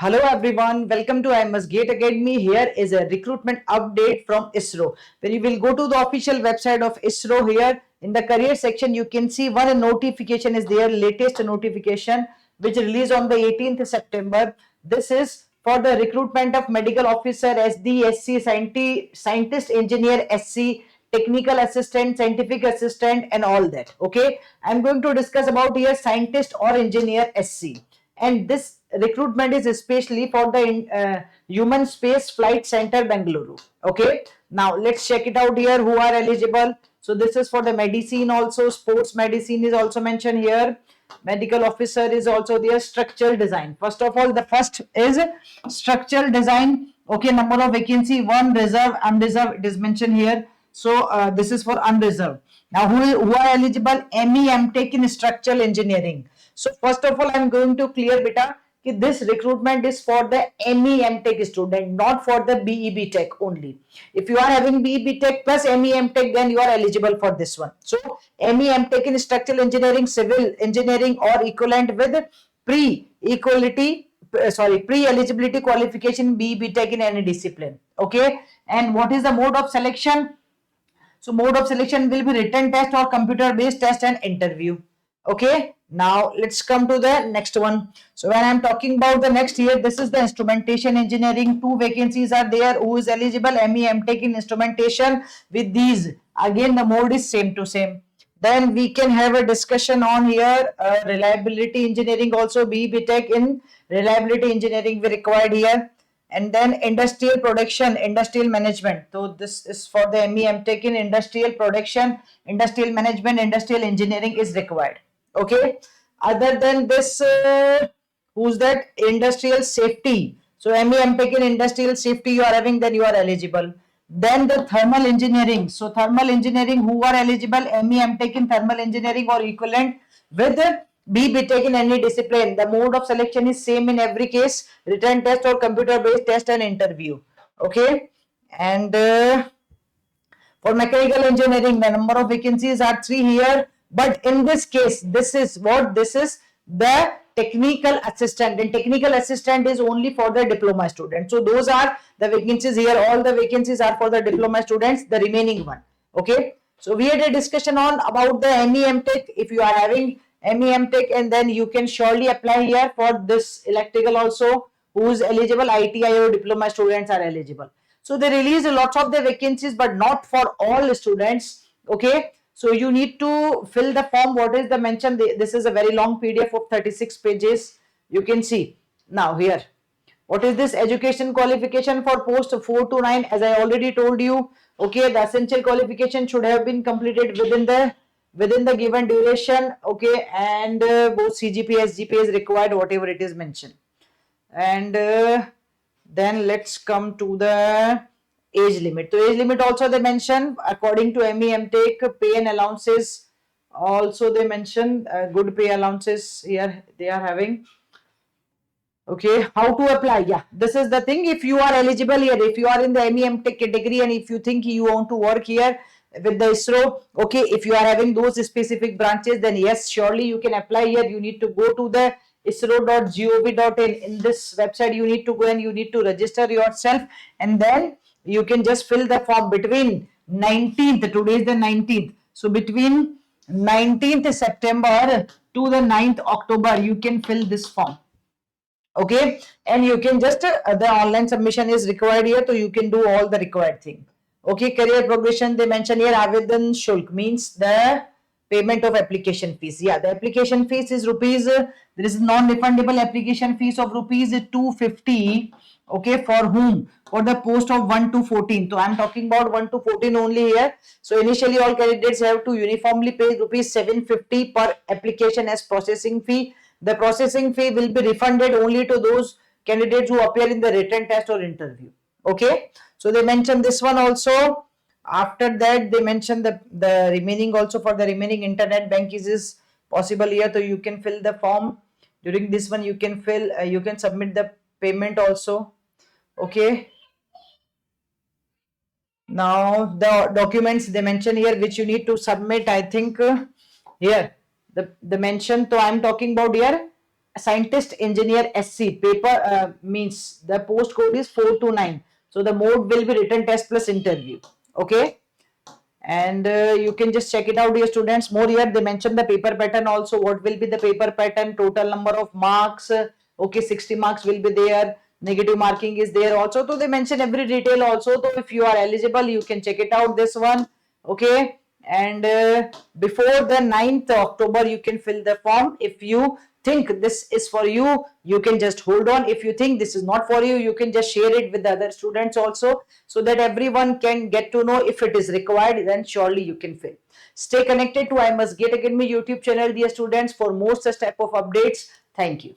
Hello everyone, welcome to IMS Gate Academy. Here is a recruitment update from ISRO. When you will go to the official website of ISRO, here in the career section, you can see one notification is there, latest notification which released on the 18th September. This is for the recruitment of medical officer, SD, SC, scientist, engineer, SC, technical assistant, scientific assistant, and all that. Okay, I'm going to discuss about here scientist or engineer SC, and this recruitment is especially for the Human Space Flight Center Bengaluru. Okay, now let's check it out here who are eligible. So this is for the medicine, also sports medicine is also mentioned here, medical officer is also there, structural design. First of all, the first is structural design. Okay, number of vacancy, one, reserve, unreserved, it is mentioned here. So this is for unreserved. Now who are eligible? ME MTech in structural engineering. So first of all, I am going to clear beta that this recruitment is for the ME MTech student, not for the BE Tech only. If you are having BE Tech plus ME MTech, then you are eligible for this one. So ME MTech in structural engineering, civil engineering, or equivalent with pre-eligibility qualification BE Tech in any discipline. Okay, and what is the mode of selection? So mode of selection will be written test or computer based test and interview. Okay, now let's come to the next one. So when I'm talking about the next year, this is the instrumentation engineering. Two vacancies are there. Who is eligible? ME MTech in instrumentation. With these, again the mode is same to same. Then we can have a discussion on here reliability engineering, also BE Tech in reliability engineering we required here. And then industrial production, industrial management. So this is for the ME MTech in industrial production, industrial management, industrial engineering is required. Okay, other than this, who's that? Industrial safety. So ME MTech in industrial safety you are having, then you are eligible. Then the thermal engineering. So thermal engineering, who are eligible? ME MTech in thermal engineering or equivalent with BE Tech in any discipline. The mode of selection is same in every case, written test or computer based test and interview. Okay, and for mechanical engineering, the number of vacancies are 3 here. But in this case, this is what? This is the technical assistant, and technical assistant is only for the diploma students. So those are the vacancies here. All the vacancies are for the diploma students, the remaining one. Okay. So we had a discussion on about the ME MTech. If you are having ME MTech, and then you can surely apply here for this electrical also. Who is eligible? ITI or diploma students are eligible. So they release lots of the vacancies, but not for all students. Okay, so you need to fill the form. What is the mention? This is a very long PDF of 36 pages. You can see now here. What is this education qualification for post 4 to 9? As I already told you, okay, the essential qualification should have been completed within the given duration. Okay, and both CGPA, SGPA is required, whatever it is mentioned. And then let's come to the age limit. So age limit also they mention according to ME MTech, pay and allowances also they mention good pay allowances here they are having. Okay, how to apply? Yeah, this is the thing. If you are eligible here, if you are in the ME MTech category, and if you think you want to work here with the ISRO, okay, if you are having those specific branches, then yes, surely you can apply here. You need to go to the isro.gov.in. In this website you need to go and you need to register yourself, and then you can just fill the form between 19th, today is the 19th, so between 19th September to the 9th October you can fill this form. Okay, and you can just the online submission is required here, so you can do all the required thing. Okay, career progression they mention here. Avedan shulk means the payment of application fees. Yeah, the application fees is rupees there is non-refundable application fees of rupees 250. Okay, for whom? For the post of 1 to 14. So I'm talking about 1 to 14 only here. So initially all candidates have to uniformly pay rupees 750 per application as processing fee. The processing fee will be refunded only to those candidates who appear in the written test or interview. Okay, so they mention this one also. After that they mention the remaining also. For the remaining internet banking is possible here, so you can fill the form during this one. You can fill you can submit the payment also. Okay, now the documents they mention here which you need to submit. I think here the mention, so I'm talking about here scientist engineer SC paper means the post code is 429. So the mode will be written test plus interview. Okay, and you can just check it out, dear students. More here they mention the paper pattern also, what will be the paper pattern, total number of marks. Okay, 60 marks will be there, negative marking is there also, so they mention every detail also. So if you are eligible, you can check it out, this one. Okay, and before the 9th October you can fill the form. If you think this is for you, you can just hold on. If you think this is not for you, you can just share it with the other students also, so that everyone can get to know. If it is required, then surely you can fill. Stay connected to I Must GATE Academy YouTube channel, dear students, for more such type of updates. Thank you.